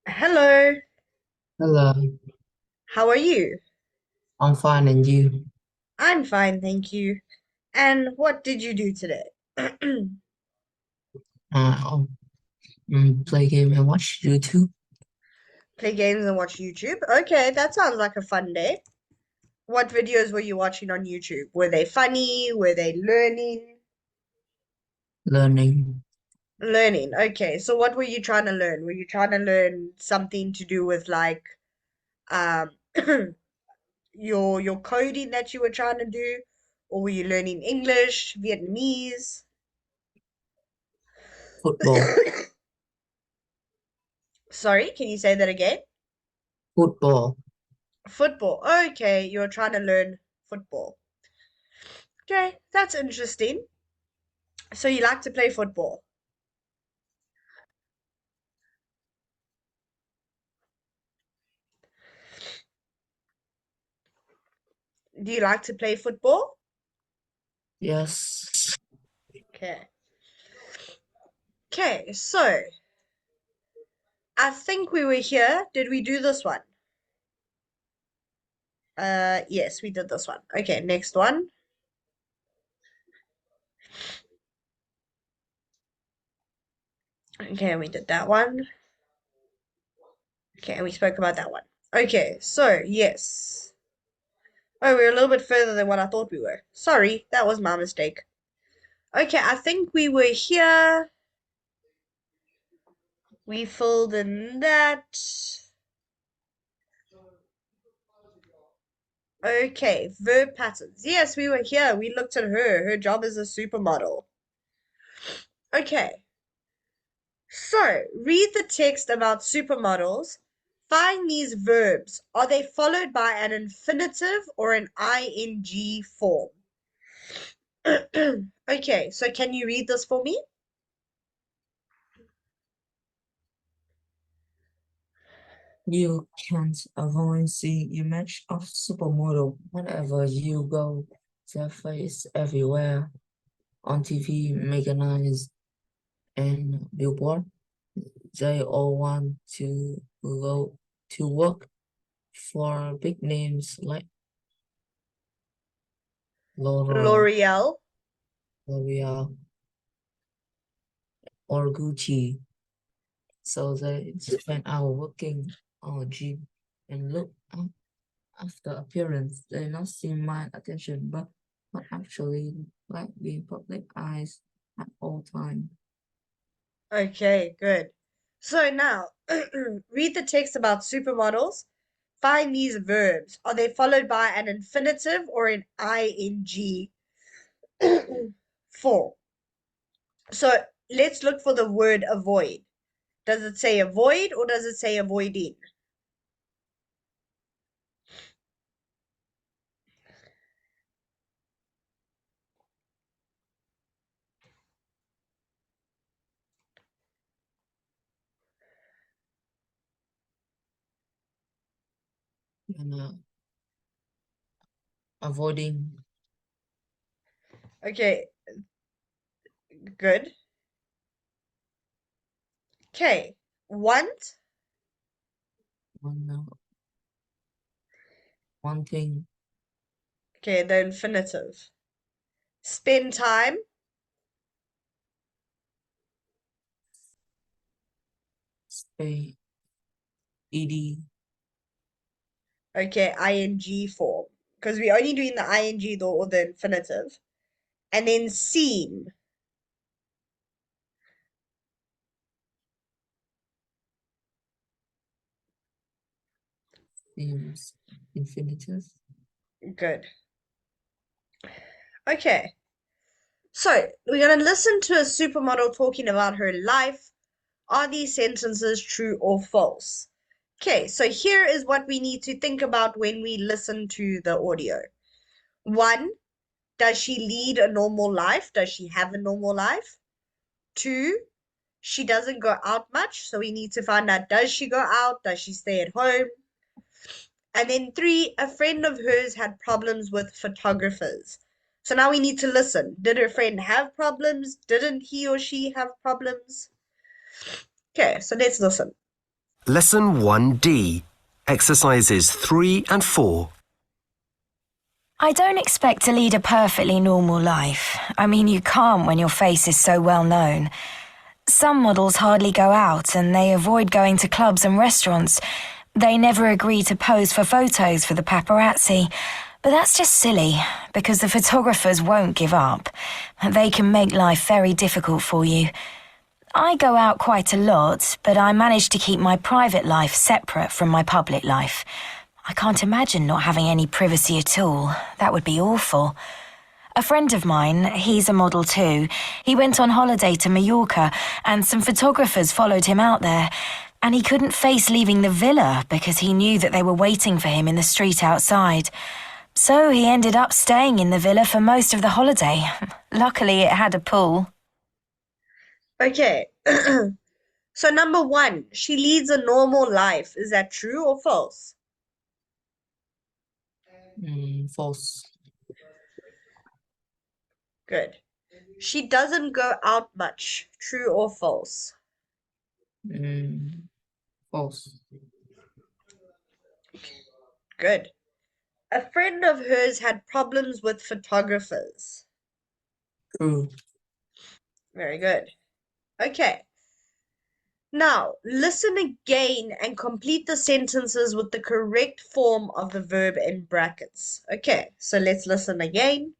Hello, Hello, how are you? I'm fine, and you? I'm fine, thank you. And what did you do today? I'll play game and watch YouTube. Play games and watch YouTube. Okay, that sounds like a fun day. What videos were you watching on YouTube? Were they funny? Were they learning? Learning Learning. Okay, so what were you trying to learn? Were you trying to learn something to do with like um your coding that you were trying to do? Or were you learning English, Vietnamese? football, Sorry, can you say that again? football. Football. Okay, you're trying to learn football. Okay, that's interesting. So you like to play football. Do you like to play football? Yes, Okay. Okay, so I think we were here. Did we do this one? Yes, we did this one. Okay, next one. Okay, we did that one. Okay, and we spoke about that one. Okay, so yes. Oh, we're a little bit further than what I thought we were. Sorry, that was my mistake. Okay, I think we were here. We filled in that. Okay, verb patterns. Yes, we were here. We looked at her. Her job is a supermodel. Okay, so read the text about supermodels. Find these verbs. Are they followed by an infinitive or an ing form? Okay, so can you read this for me? you can't avoid seeing image of supermodel whenever you go. Their face everywhere on TV, magazines, and billboard. They all want to go to work for big names like Laura, L'Oreal. L'Oreal, or Gucci. So they spend hours working on a gym and look after appearance. They not see my attention, but actually like being public eyes at all time. Okay, good. So now, read the text about supermodels. Find these verbs. Are they followed by an infinitive or an ing form? So let's look for the word avoid. Does it say avoid or does it say avoiding? And avoiding Okay, good. Okay, want. one one thing, Okay, the infinitive. Spend time. stay, ed, Okay, ing form. Because we're only doing the ing though, or the infinitive. And then seen. themes, infinitive, Good. Okay, so we're going to listen to a supermodel talking about her life. Are these sentences true or false? Okay, so here is what we need to think about when we listen to the audio. One, does she lead a normal life? Does she have a normal life? Two, she doesn't go out much, so we need to find out, does she go out? Does she stay at home? And then three, a friend of hers had problems with photographers. So now we need to listen. Did her friend have problems? Didn't he or she have problems? Okay, so let's listen. Lesson 1D, Exercises 3 and 4. I don't expect to lead a perfectly normal life. I mean, you can't when your face is so well known. Some models hardly go out and they avoid going to clubs and restaurants. They never agree to pose for photos for the paparazzi. But that's just silly, because the photographers won't give up. They can make life very difficult for you. I go out quite a lot, but I manage to keep my private life separate from my public life. I can't imagine not having any privacy at all. That would be awful. A friend of mine, he's a model too, he went on holiday to Mallorca and some photographers followed him out there. And he couldn't face leaving the villa because he knew that they were waiting for him in the street outside. So he ended up staying in the villa for most of the holiday. Luckily, it had a pool. Okay. So number one, she leads a normal life. Is that true or false? False. Good. She doesn't go out much. True or false? Mm, False. Good. A friend of hers had problems with photographers. True. Very good. Okay. Now, listen again and complete the sentences with the correct form of the verb in brackets. Okay, so let's listen again.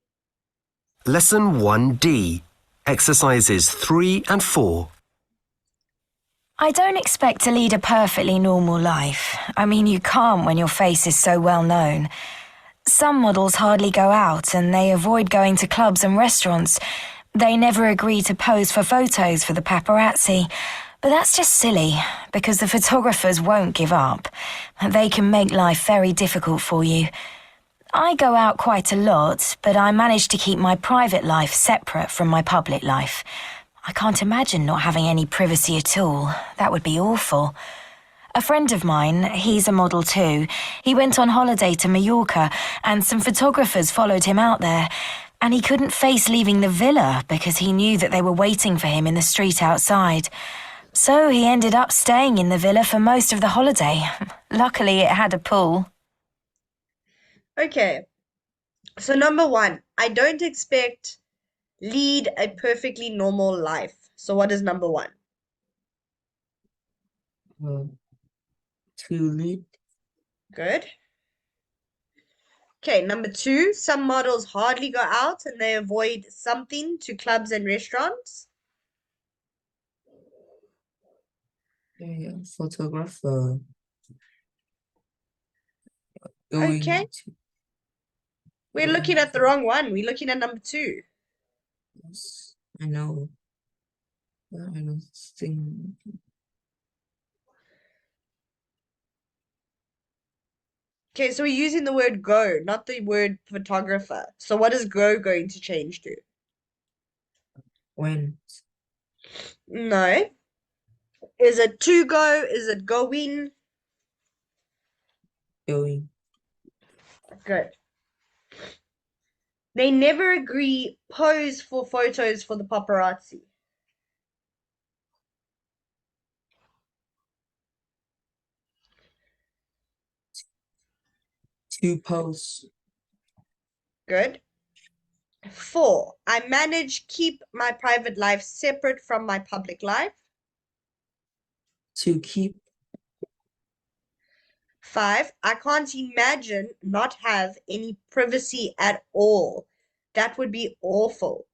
Lesson 1D, Exercises 3 and 4. I don't expect to lead a perfectly normal life. I mean, you can't when your face is so well known. Some models hardly go out and they avoid going to clubs and restaurants. They never agree to pose for photos for the paparazzi. But that's just silly, because the photographers won't give up. They can make life very difficult for you. I go out quite a lot, but I manage to keep my private life separate from my public life. I can't imagine not having any privacy at all. That would be awful. A friend of mine, he's a model too, he went on holiday to Mallorca and some photographers followed him out there. And he couldn't face leaving the villa because he knew that they were waiting for him in the street outside. So he ended up staying in the villa for most of the holiday. Luckily, it had a pool. Okay, so number one, I don't expect lead a perfectly normal life. So what is number one? Uh, to lead. Good. Okay, number two, some models hardly go out and they avoid something to clubs and restaurants. Photographer going Okay, to we're going looking at the to wrong one. We're looking at number two. yes, I know. I don't think Okay, so we're using the word go, not the word photographer. So what is go going to change to? when No. Is it to go? Is it going? going Good. They never agree pose for photos for the paparazzi. to post, Good. Four, I manage keep my private life separate from my public life. to keep, Five, I can't imagine not have any privacy at all. That would be awful.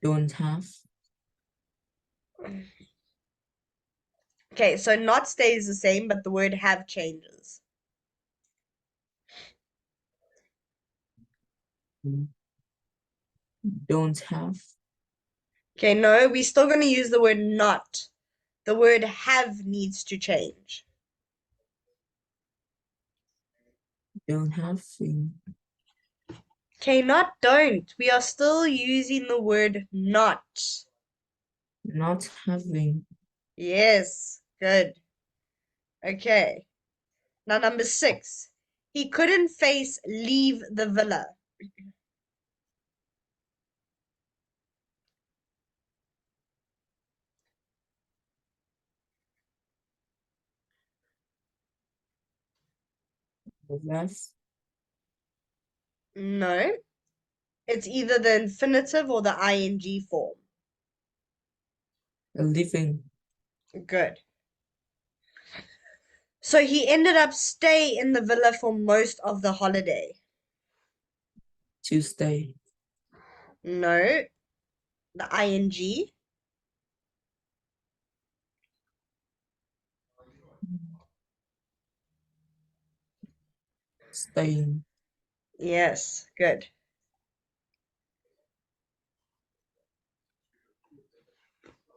don't have, Okay, so not stays the same, but the word have changes. don't have, Okay, no, we're still going to use the word not. The word have needs to change. don't having, Okay, not don't. We are still using the word not. not having, Yes, good. Okay. Now, number six. He couldn't face leave the villa. Less. No. It's either the infinitive or the ing form. Living. Good. So he ended up stay in the villa for most of the holiday. To stay. No. The ing. Staying. Yes, good.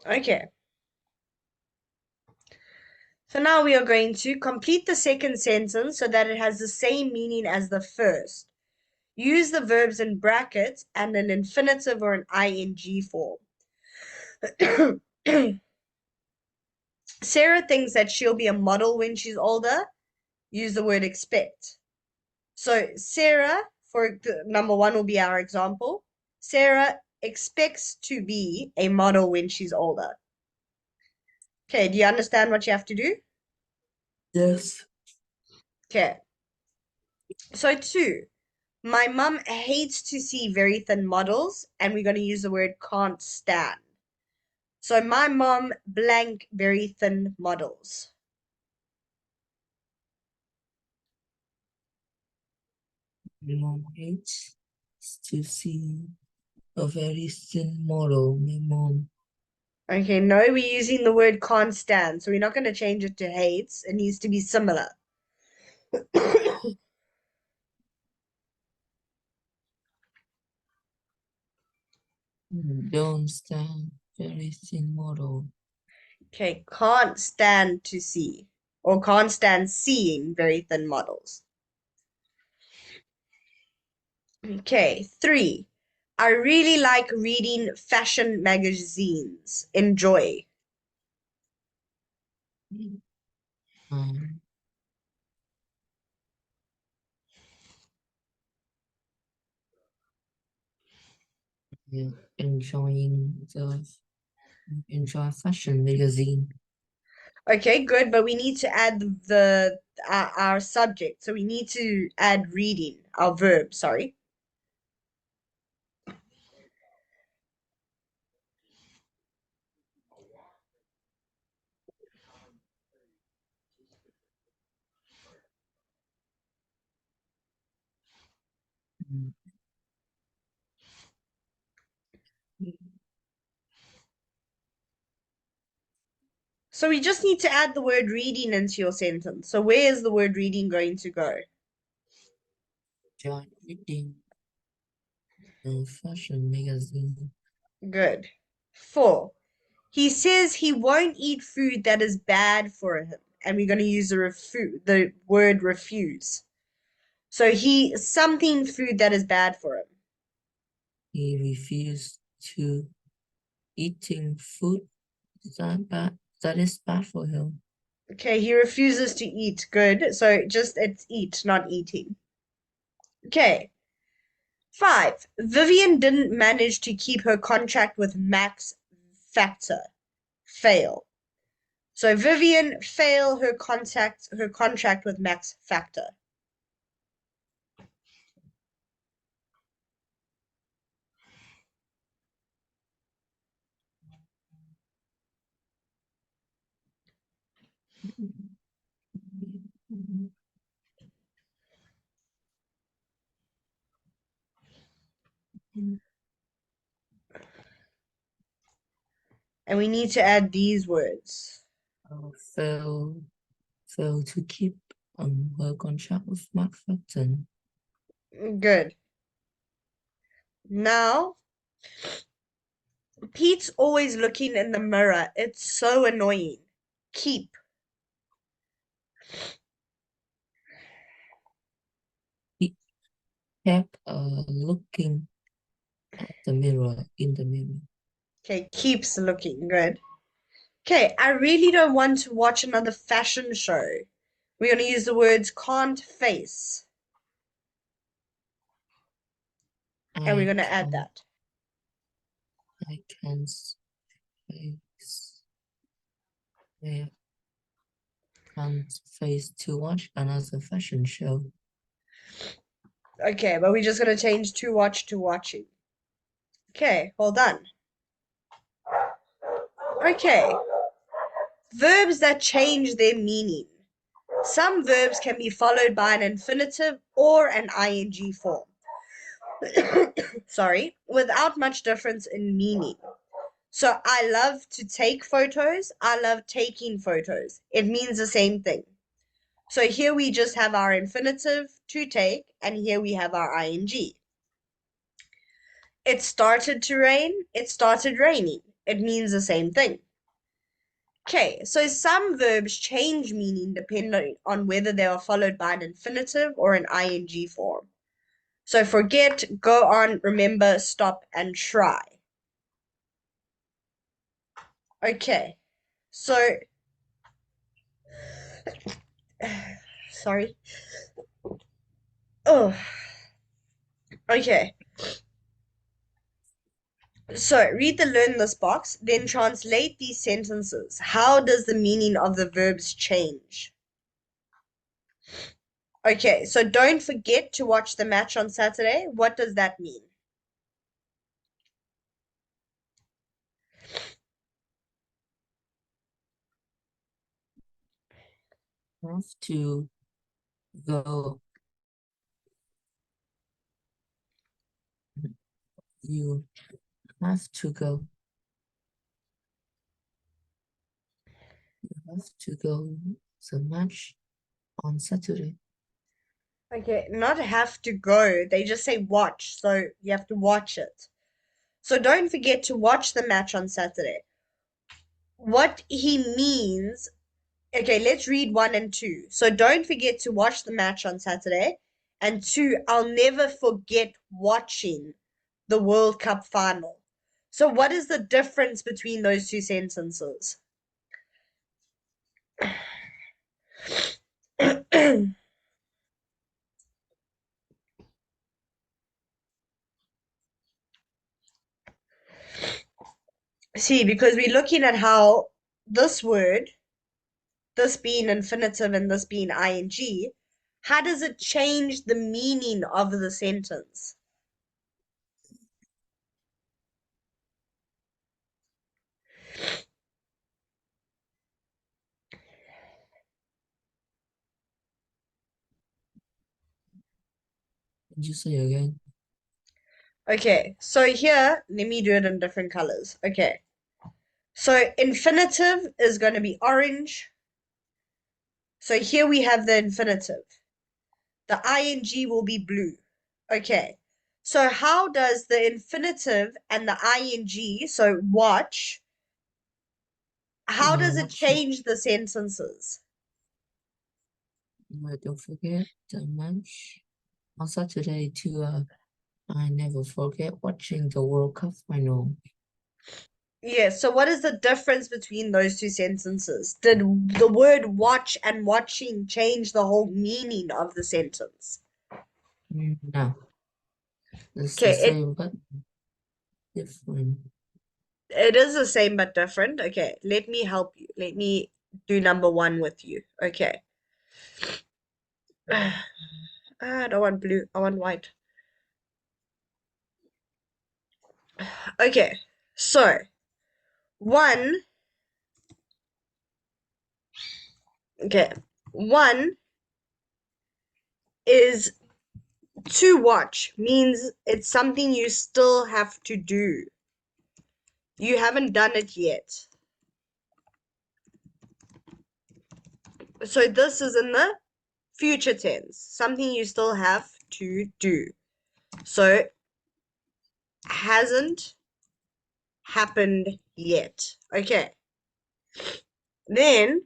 Okay. So now we are going to complete the second sentence so that it has the same meaning as the first. Use the verbs in brackets and an infinitive or an ing form. Sarah thinks that she'll be a model when she's older. Use the word expect. So Sarah, for number one, will be our example. Sarah expects to be a model when she's older. Okay, do you understand what you have to do? Yes. Okay. So two, my mum hates to see very thin models, and we're going to use the word can't stand. So my mom blank very thin models. My mom hates to see a very thin model. My mom. Okay, no, we're using the word can't stand, so we're not going to change it to hates. It needs to be similar. Don't stand very thin model. Okay, can't stand to see, or can't stand seeing very thin models. Okay, three, I really like reading fashion magazines. Enjoy. Um, yeah, enjoy fashion magazine. Okay, good, but we need to add the our subject. So we need to add reading, our verb, sorry. Mm. So we just need to add the word reading into your sentence. So where is the word reading going to go? Enjoy reading fashion magazine. Good. Four, he says he won't eat food that is bad for him. And we're going to use the word refuse. So something food that is bad for him. He refused to eating food that is bad for him. Okay, he refuses to eat. Good. So just it's eat, not eating. Okay. Five, Vivian didn't manage to keep her contract with Max Factor. Fail. So Vivian fail her contract with Max Factor. And we need to add these words. Fail to keep her contract with Mark Fenton. Good. Now, Pete's always looking in the mirror. It's so annoying. Keep. He kept looking at the mirror in the mirror. Okay, keeps looking. Good. Okay, I really don't want to watch another fashion show. We're going to use the words can't face. And we're going to add that. I can't face. Yeah. and face to watch another fashion show. Okay, but we're just going to change to watch to watching. Okay, well done. Okay. Verbs that change their meaning. Some verbs can be followed by an infinitive or an ing form. Sorry, without much difference in meaning. So I love to take photos. I love taking photos. It means the same thing. So here we just have our infinitive to take, and here we have our ing. It started to rain. It started raining. It means the same thing. Okay, so some verbs change meaning depending on whether they are followed by an infinitive or an ing form. So forget, go on, remember, stop, and try. Okay, so, sorry. Oh, okay. So read the learn this box, then translate these sentences. How does the meaning of the verbs change? Okay, so don't forget to watch the match on Saturday. What does that mean? Have to go. You have to go. You have to go the match on Saturday. Okay, not have to go. They just say watch, so you have to watch it. So don't forget to watch the match on Saturday. What he means, okay, let's read 1 and 2. So don't forget to watch the match on Saturday. And 2, I'll never forget watching the World Cup final. So what is the difference between those two sentences? See, because we're looking at how this word, this being infinitive and this being ing, how does it change the meaning of the sentence? Did you say again? Okay, so here, let me do it in different colors. Okay, so infinitive is going to be orange. So here we have the infinitive. The ing will be blue. Okay, so how does the infinitive and the ing, so watch, how Yeah, does it watch it. change the sentences? But don't forget the match on Saturday too. I never forget watching the World Cup final. Yes, so what is the difference between those two sentences? Did the word watch and watching change the whole meaning of the sentence? No, it's the Okay, same but different. it is the same but different. Okay, let me help you. Let me do number 1 with you. Okay. I don't want blue, I want white. Okay, so 1, okay, 1 is to watch, means it's something you still have to do. You haven't done it yet. So this is in the future tense, something you still have to do. So hasn't happened yet. Okay. Then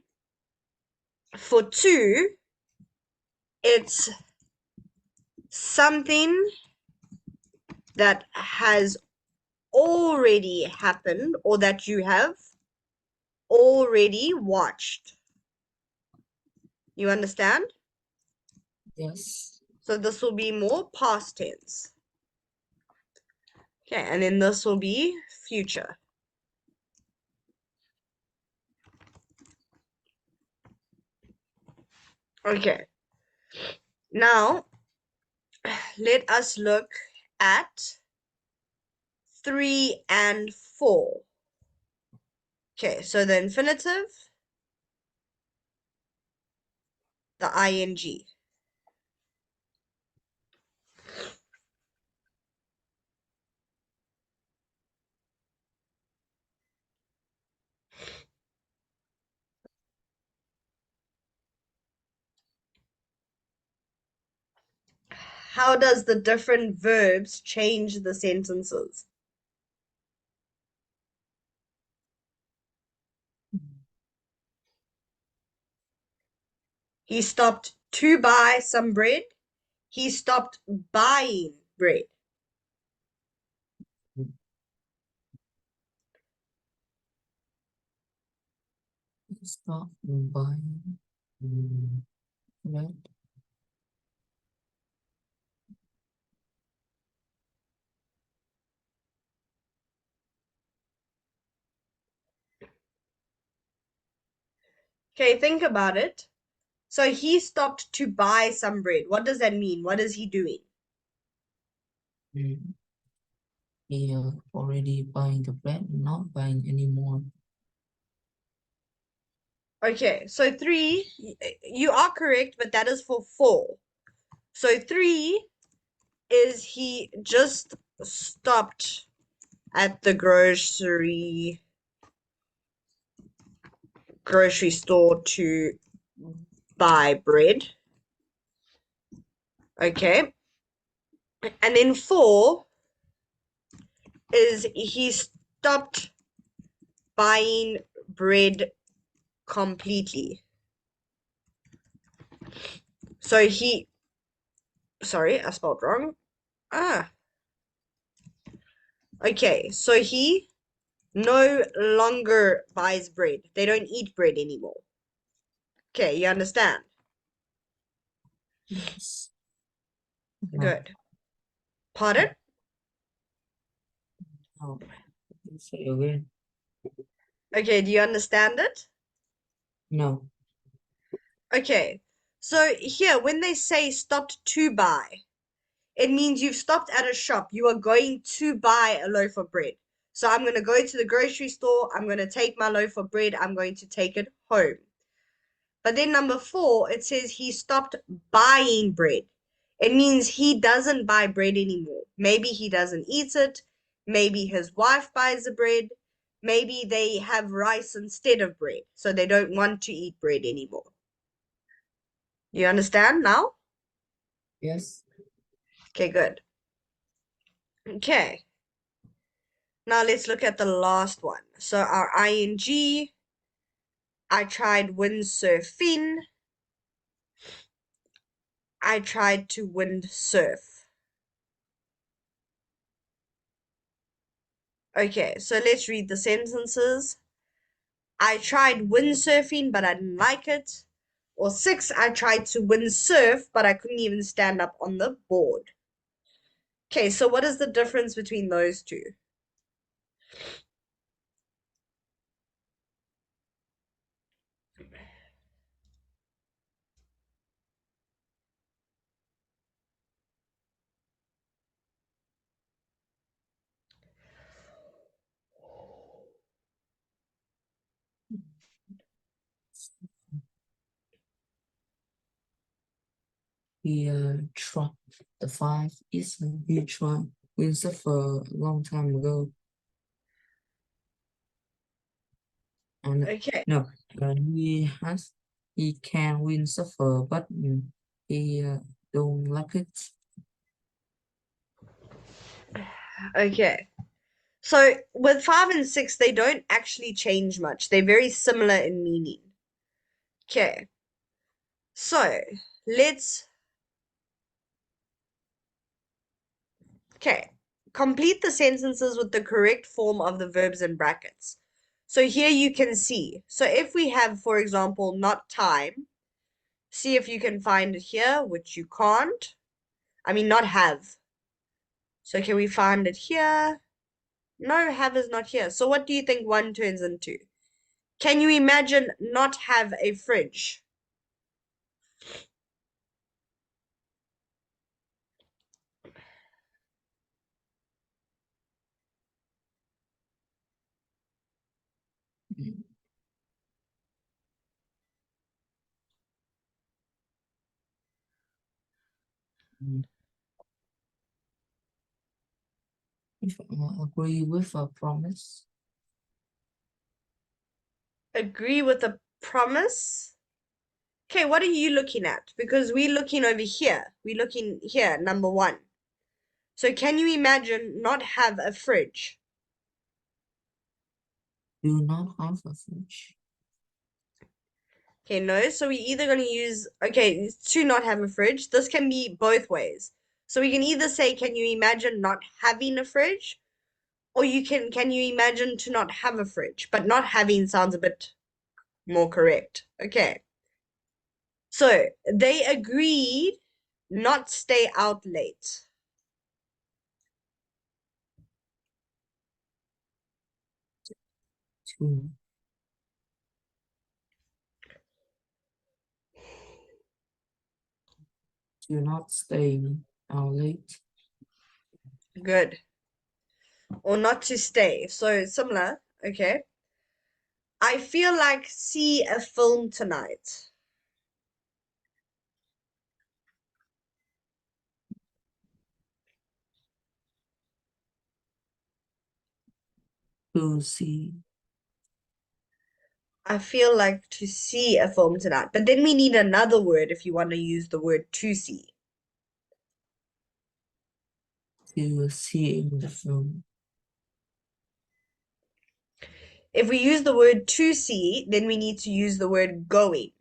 for 2, it's something that has already happened or that you have already watched. You understand? Yes. So this will be more past tense. Okay, and then this will be future. Okay. Now, let us look at 3 and 4. Okay, so the infinitive, the ing. How does the different verbs change the sentences? He stopped to buy some bread. He stopped buying bread. Stop buying bread. Okay, think about it. So he stopped to buy some bread. What does that mean? What is he doing? Mm. He already buying the bread, not buying anymore. Okay, so 3, you are correct, but that is for 4. So 3 is he just stopped at the grocery store to buy bread. Okay. And then 4 is he stopped buying bread completely. So sorry, I spelled wrong. Okay, so he no longer buys bread. They don't eat bread anymore. Okay, you understand? Yes. No, Good. Pardon? no. Say again. Okay, do you understand it? No. Okay, so here, when they say stopped to buy, it means you've stopped at a shop. You are going to buy a loaf of bread. So I'm going to go to the grocery store. I'm going to take my loaf of bread. I'm going to take it home. But then number 4, it says he stopped buying bread. It means he doesn't buy bread anymore. Maybe he doesn't eat it. Maybe his wife buys the bread. Maybe they have rice instead of bread. So they don't want to eat bread anymore. You understand now? Yes. Okay, good. Okay. Now let's look at the last one. So our ing, I tried windsurfing. I tried to windsurf. Okay, so let's read the sentences. I tried windsurfing, but I didn't like it. Or 6, I tried to windsurf, but I couldn't even stand up on the board. Okay, so what is the difference between those two? He tried the 5 is he tried windsurf a long time ago. And Okay, no, he can windsurf, but he don't like it. okay. So with 5 and 6, they don't actually change much. They're very similar in meaning. Okay, so let's Okay, complete the sentences with the correct form of the verbs in brackets. So here you can see. So if we have, for example, not time, see if you can find it here, which you can't. I mean, not have. So can we find it here? No, have is not here. So what do you think 1 turns into? Can you imagine not have a fridge? Mm. Mm. If I agree with a promise, Agree with a promise. Okay, what are you looking at? Because we're looking over here. We're looking here, number one. So can you imagine not have a fridge? do not have a fridge. Okay, no. So we're either going to use, okay, to not have a fridge. This can be both ways. So we can either say, can you imagine not having a fridge? Or can you imagine to not have a fridge? But not having sounds a bit more correct. Okay. So they agreed not stay out late. To not stay out late. Good. Or not to stay. So similar. Okay. I feel like see a film tonight. To see. I feel like to see a film tonight. But then we need another word if you want to use the word to see. To see in the film. If we use the word to see, then we need to use the word going.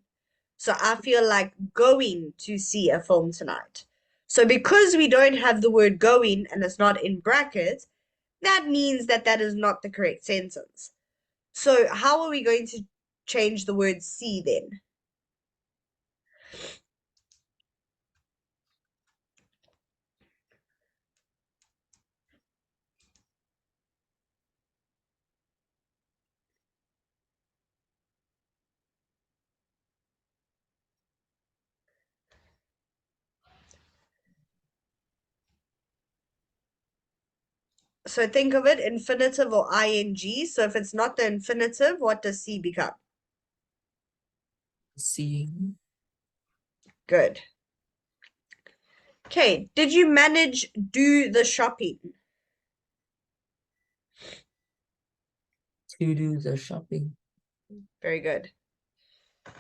So I feel like going to see a film tonight. So because we don't have the word going and it's not in brackets, that means that that is not the correct sentence. So how are we going to change the word see then? So think of it infinitive or ing. So if it's not the infinitive, what does see become? Seeing. Good. Okay, did you manage do the shopping? To do the shopping. Very good.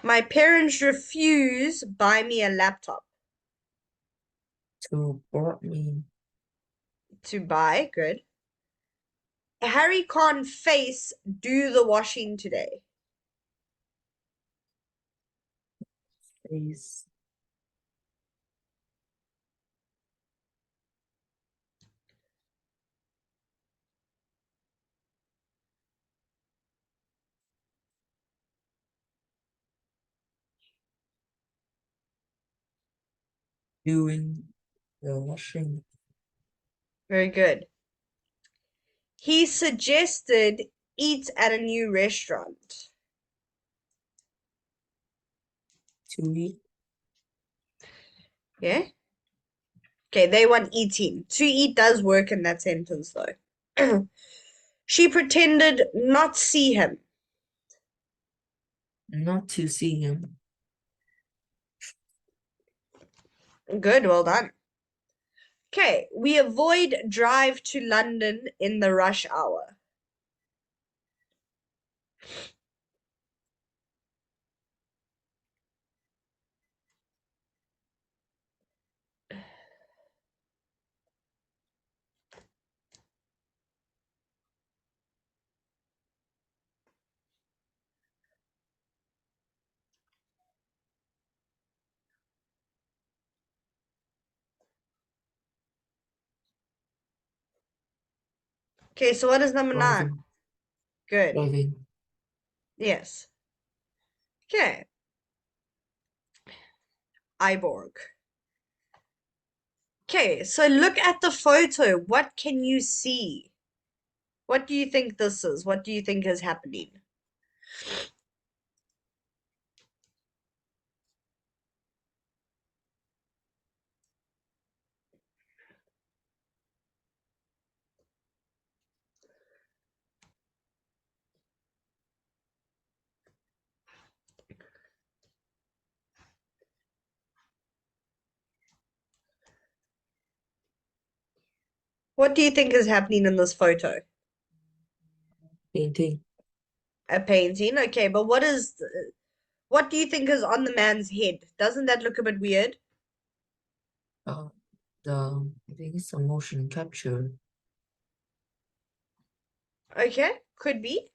My parents refuse buy me a laptop. To brought me. To buy, good. Harry can't face do the washing today. Face. Doing the washing. Very good. He suggested eat at a new restaurant. To eat. Yeah? Okay, they want eating. To eat does work in that sentence though. She pretended not see him. Not to see him. Good, well done. Okay, we avoid drive to London in the rush hour. Okay, so what is number 9? Driving. Good. Driving. Yes. Okay. Iborg. Okay, so look at the photo. What can you see? What do you think this is? What do you think is happening? What do you think is happening in this photo? Painting. A painting, okay, but what do you think is on the man's head? Doesn't that look a bit weird? Uh, I think it's a motion capture. Okay, could be.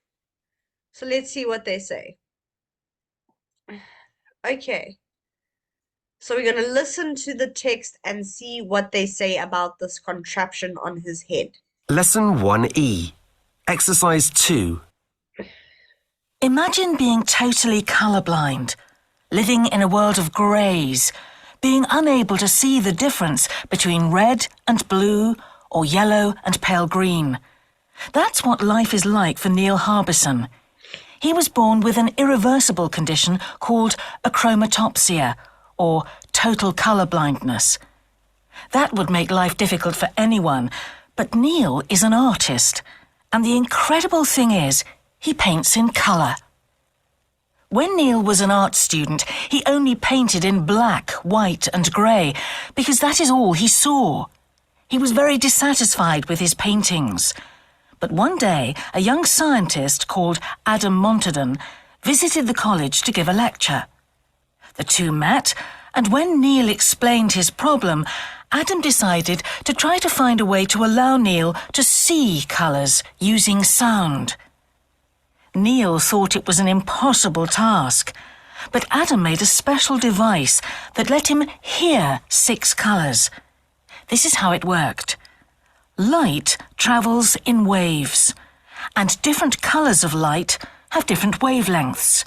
So let's see what they say. Okay. So we're going to listen to the text and see what they say about this contraption on his head. Lesson 1E. Exercise 2. Imagine being totally colourblind, living in a world of greys, being unable to see the difference between red and blue or yellow and pale green. That's what life is like for Neil Harbison. He was born with an irreversible condition called achromatopsia, or total colour blindness. That would make life difficult for anyone, but Neil is an artist, and the incredible thing is, he paints in colour. When Neil was an art student, he only painted in black, white and grey, because that is all he saw. He was very dissatisfied with his paintings. But one day, a young scientist called Adam Montaden visited the college to give a lecture. The two met, and when Neil explained his problem, Adam decided to try to find a way to allow Neil to see colours using sound. Neil thought it was an impossible task, but Adam made a special device that let him hear 6 colours. This is how it worked. Light travels in waves, and different colours of light have different wavelengths.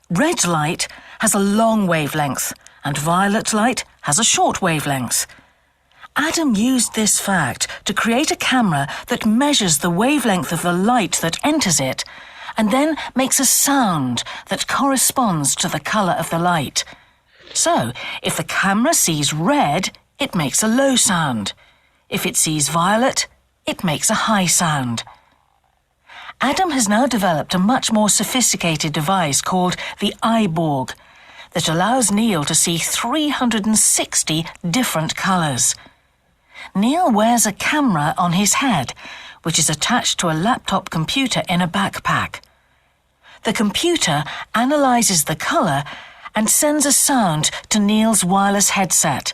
Red light has a long wavelength, and violet light has a short wavelength. Adam used this fact to create a camera that measures the wavelength of the light that enters it, and then makes a sound that corresponds to the colour of the light. So, if the camera sees red, it makes a low sound. If it sees violet, it makes a high sound. Adam has now developed a much more sophisticated device called the eyeborg that allows Neil to see 360 different colours. Neil wears a camera on his head, which is attached to a laptop computer in a backpack. The computer analyses the colour and sends a sound to Neil's wireless headset.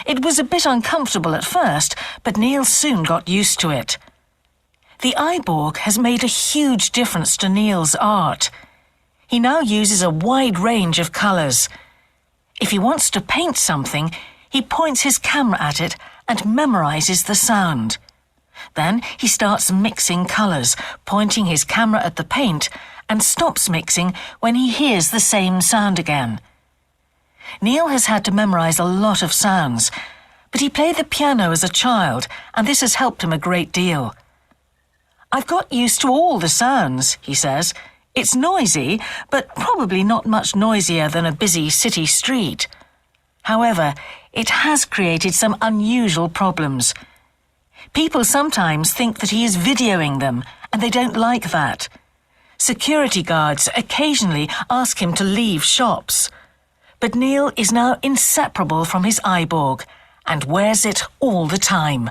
It was a bit uncomfortable at first, but Neil soon got used to it. The eyeborg has made a huge difference to Neil's art. He now uses a wide range of colours. If he wants to paint something, he points his camera at it and memorises the sound. Then he starts mixing colours, pointing his camera at the paint, and stops mixing when he hears the same sound again. Neil has had to memorise a lot of sounds, but he played the piano as a child, and this has helped him a great deal. "I've got used to all the sounds," he says. "It's noisy, but probably not much noisier than a busy city street." However, it has created some unusual problems. People sometimes think that he is videoing them, and they don't like that. Security guards occasionally ask him to leave shops. But Neil is now inseparable from his eyeborg and wears it all the time.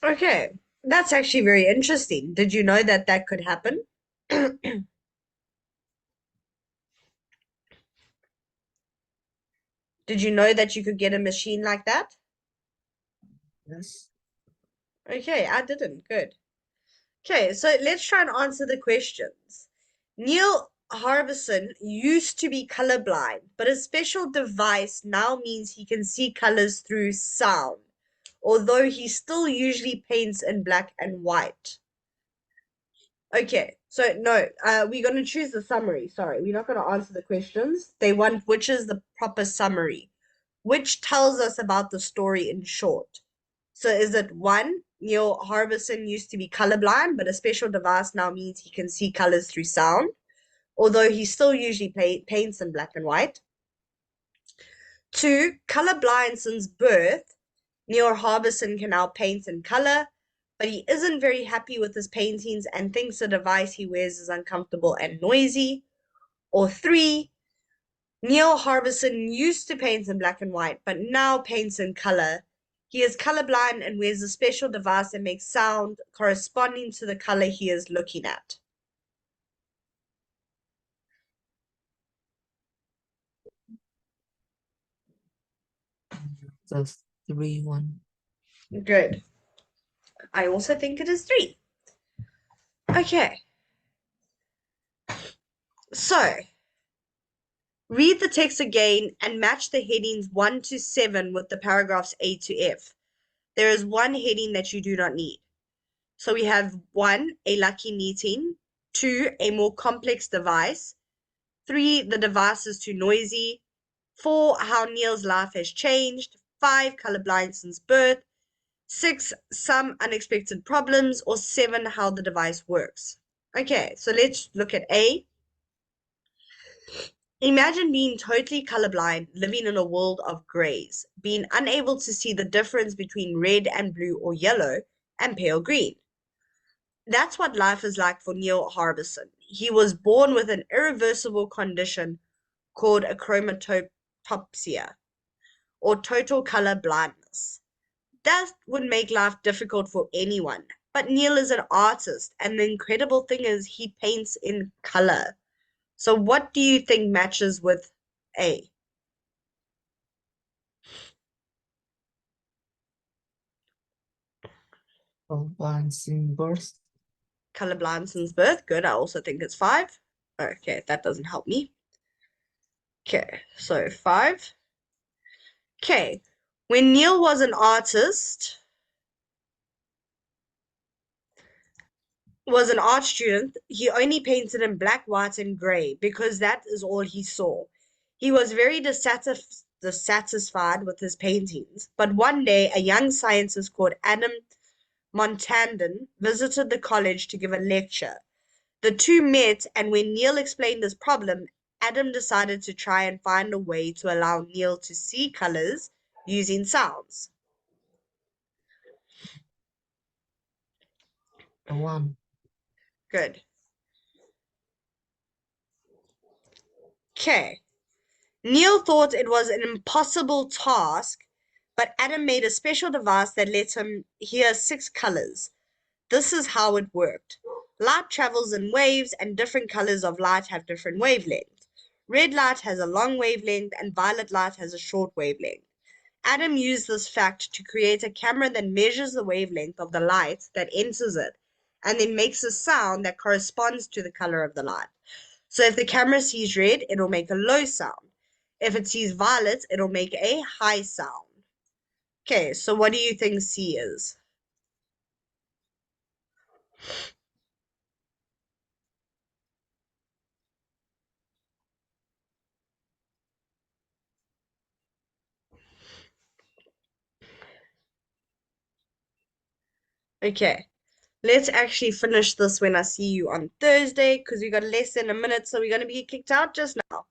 Okay, that's actually very interesting. Did you know that that could happen? Did you know that you could get a machine like that? Yes. Okay, I didn't. Good. Okay, so let's try and answer the questions. Neil Harbison used to be colorblind, but a special device now means he can see colors through sound, although he still usually paints in black and white. Okay, so no, we're going to choose the summary. Sorry, we're not going to answer the questions. They want which is the proper summary, which tells us about the story in short. So is it 1, Neil Harbison used to be colorblind, but a special device now means he can see colors through sound, although he still usually paints in black and white. 2, colorblind since birth, Neil Harbison can now paint in color, but he isn't very happy with his paintings and thinks the device he wears is uncomfortable and noisy. Or 3, Neil Harbison used to paint in black and white, but now paints in color, He is colorblind and wears a special device that makes sound corresponding to the color he is looking at. That's 3-1. Good. I also think it is 3. Okay. So, read the text again and match the headings 1 to 7 with the paragraphs A to F. There is one heading that you do not need. So we have 1, a lucky meeting. 2, a more complex device. 3, the device is too noisy. 4, how Neil's life has changed. 5, colorblind since birth. 6, some unexpected problems. Or 7, how the device works. Okay, so let's look at A. Imagine being totally colorblind, living in a world of grays, being unable to see the difference between red and blue or yellow and pale green. That's what life is like for Neil Harbison. He was born with an irreversible condition called achromatopsia, or total color blindness. That would make life difficult for anyone. But Neil is an artist, and the incredible thing is he paints in color. So what do you think matches with A? Colorblind since birth. Colorblind since birth. Good. I also think it's 5. Okay, that doesn't help me. Okay, so 5. Okay, when Neil was an art student, he only painted in black, white, and gray because that is all he saw. He was very dissatisfied with his paintings, but one day a young scientist called Adam Montandon visited the college to give a lecture. The two met, and when Neil explained his problem, Adam decided to try and find a way to allow Neil to see colors using sounds. A 1. Good. Okay. Neil thought it was an impossible task, but Adam made a special device that let him hear 6 colors. This is how it worked. Light travels in waves, and different colors of light have different wavelengths. Red light has a long wavelength, and violet light has a short wavelength. Adam used this fact to create a camera that measures the wavelength of the light that enters it, and then makes a sound that corresponds to the color of the light. So if the camera sees red, it'll make a low sound. If it sees violet, it'll make a high sound. Okay, so what do you think C is? Okay, let's actually finish this when I see you on Thursday, because we got less than a minute, so we're going to be kicked out just now.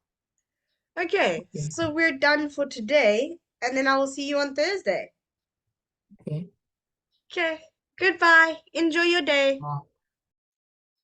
Okay, Okay. so we're done for today, and then I will see you on Thursday. Okay. Okay, goodbye. Enjoy your day. Wow.